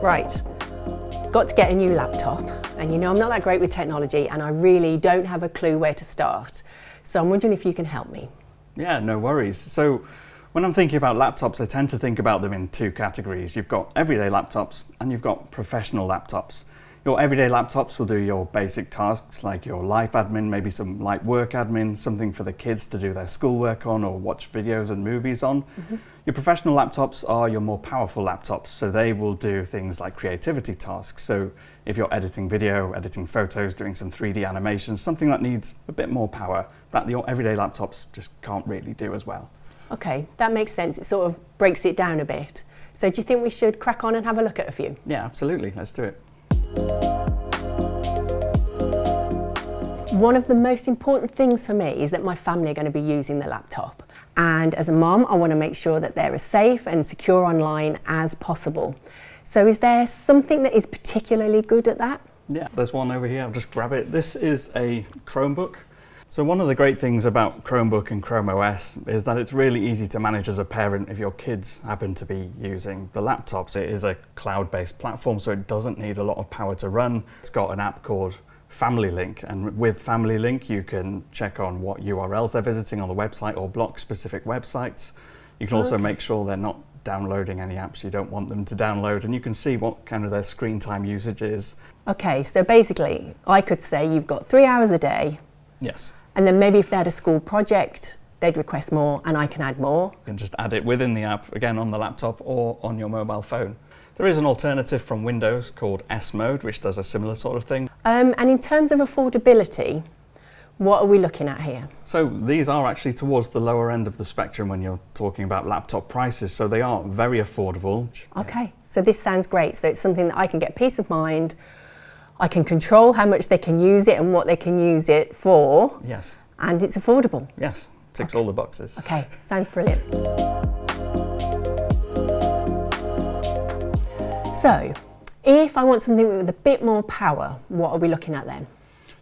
Right, got to get a new laptop, and you know I'm not that great with technology and I really don't have a clue where to start. So I'm wondering if you can help me. Yeah, no worries. So when I'm thinking about laptops, I tend to think about them in two categories. You've got everyday laptops and you've got professional laptops. Your everyday laptops will do your basic tasks like your life admin, maybe some light work admin, something for the kids to do their schoolwork on or watch videos and movies on. Your professional laptops are your more powerful laptops, so they will do things like creativity tasks. So if you're editing video, editing photos, doing some 3D animations, something that needs a bit more power that your everyday laptops just can't really do as well. Okay, that makes sense. It sort of breaks it down a bit. So do you think we should crack on and have a look at a few? Yeah, absolutely. Let's do it. One of the most important things for me is that my family are going to be using the laptop. And as a mum, I want to make sure that they're as safe and secure online as possible. So is there something that is particularly good at that? Yeah, there's one over here. I'll just grab it. This is a Chromebook. So one of the great things about Chromebook and Chrome OS is that it's really easy to manage as a parent if your kids happen to be using the laptops. It is a cloud-based platform, so it doesn't need a lot of power to run. It's got an app called Family Link, and with Family Link you can check on what URLs they're visiting on the website or block specific websites. You can also make sure they're not downloading any apps you don't want them to download, and you can see what kind of their screen time usage is. Okay, so basically I could say you've got 3 hours a day. Yes. And then maybe if they had a school project, they'd request more and I can add more. You can just add it within the app, again on the laptop or on your mobile phone. There is an alternative from Windows called S Mode, which does a similar sort of thing. And in terms of affordability, what are we looking at here? So these are actually towards the lower end of the spectrum when you're talking about laptop prices, so they are very affordable. Okay, so this sounds great. So it's something that I can get peace of mind. I can control how much they can use it and what they can use it for. Yes. And it's affordable. Yes, ticks all the boxes. Okay, sounds brilliant. So, if I want something with a bit more power, what are we looking at then?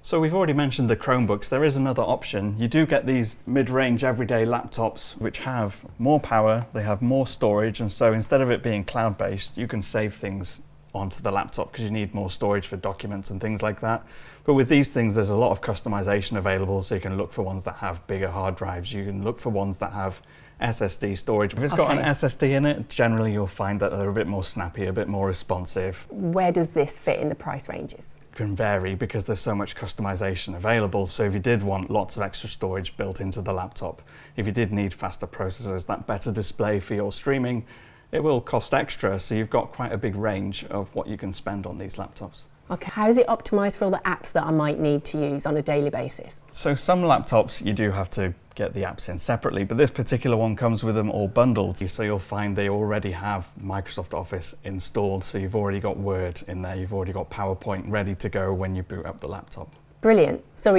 So we've already mentioned the Chromebooks. There is another option. You do get these mid-range everyday laptops which have more power, they have more storage, and so instead of it being cloud-based, you can save things onto the laptop because you need more storage for documents and things like that. But with these things, there's a lot of customization available, so you can look for ones that have bigger hard drives, you can look for ones that have SSD storage. If it's got an SSD in it, generally you'll find that they're a bit more snappy, a bit more responsive. Where does this fit in the price ranges? It can vary because there's so much customization available. So if you did want lots of extra storage built into the laptop, if you did need faster processors, that better display for your streaming, it will cost extra, so you've got quite a big range of what you can spend on these laptops. Okay, how is it optimized for all the apps that I might need to use on a daily basis? So some laptops you do have to get the apps in separately, but this particular one comes with them all bundled. So you'll find they already have Microsoft Office installed, so you've already got Word in there, you've already got PowerPoint ready to go when you boot up the laptop. Brilliant. So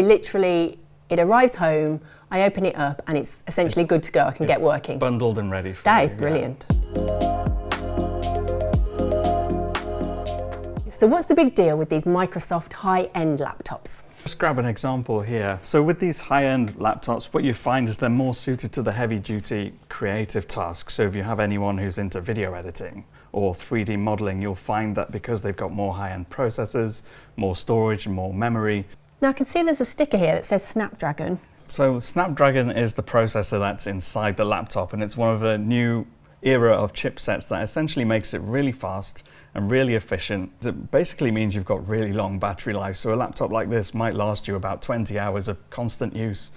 it arrives home, I open it up and it's essentially good to go, I can get working. Bundled and ready for That you. is brilliant. So what's the big deal with these Microsoft high-end laptops? Just grab an example here. So with these high-end laptops, what you find is they're more suited to the heavy-duty creative tasks. So if you have anyone who's into video editing or 3D modeling, you'll find that because they've got more high-end processors, more storage and more memory. Now I can see there's a sticker here that says Snapdragon. So Snapdragon is the processor that's inside the laptop, and it's one of the new era of chipsets that essentially makes it really fast and really efficient. It basically means you've got really long battery life, so a laptop like this might last you about 20 hours of constant use.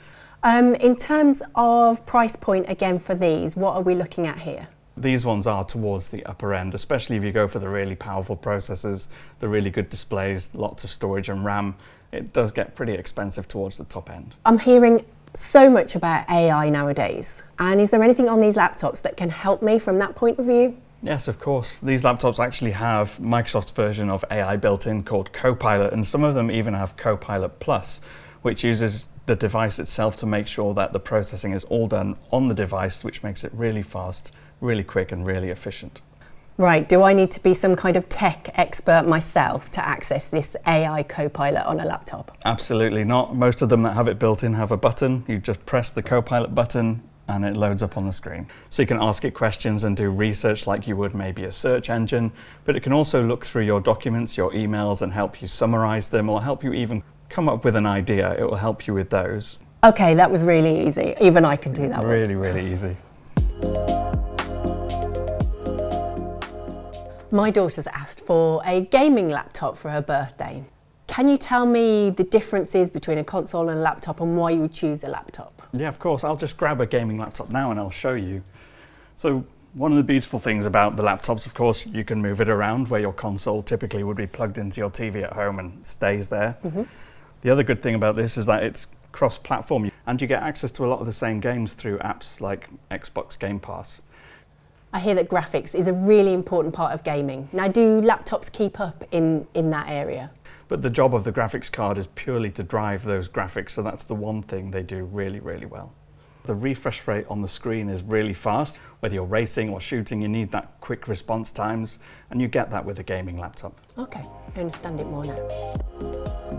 In terms of price point again for these, what are we looking at here? These ones are towards the upper end, especially if you go for the really powerful processors, the really good displays, lots of storage and RAM. It does get pretty expensive towards the top end. I'm hearing so much about AI nowadays, and is there anything on these laptops that can help me from that point of view? Yes, of course. These laptops actually have Microsoft's version of AI built in called Copilot, and some of them even have Copilot Plus, which uses the device itself to make sure that the processing is all done on the device, which makes it really fast, really quick and really efficient. Right, do I need to be some kind of tech expert myself to access this AI Copilot on a laptop? Absolutely not. Most of them that have it built in have a button. You just press the Copilot button and it loads up on the screen. So you can ask it questions and do research like you would maybe a search engine, but it can also look through your documents, your emails, and help you summarize them, or help you even come up with an idea. It will help you with those. Okay, that was really easy. Even I can do that. Really, really easy. My daughter's asked for a gaming laptop for her birthday. Can you tell me the differences between a console and a laptop and why you would choose a laptop? Yeah, of course. I'll just grab a gaming laptop now and I'll show you. So one of the beautiful things about the laptops, of course, you can move it around where your console typically would be plugged into your TV at home and stays there. Mm-hmm. The other good thing about this is that it's cross-platform and you get access to a lot of the same games through apps like Xbox Game Pass. I hear that graphics is a really important part of gaming. Now, do laptops keep up in that area? But the job of the graphics card is purely to drive those graphics, so that's the one thing they do really, really well. The refresh rate on the screen is really fast. Whether you're racing or shooting, you need that quick response times, and you get that with a gaming laptop. Okay, I understand it more now.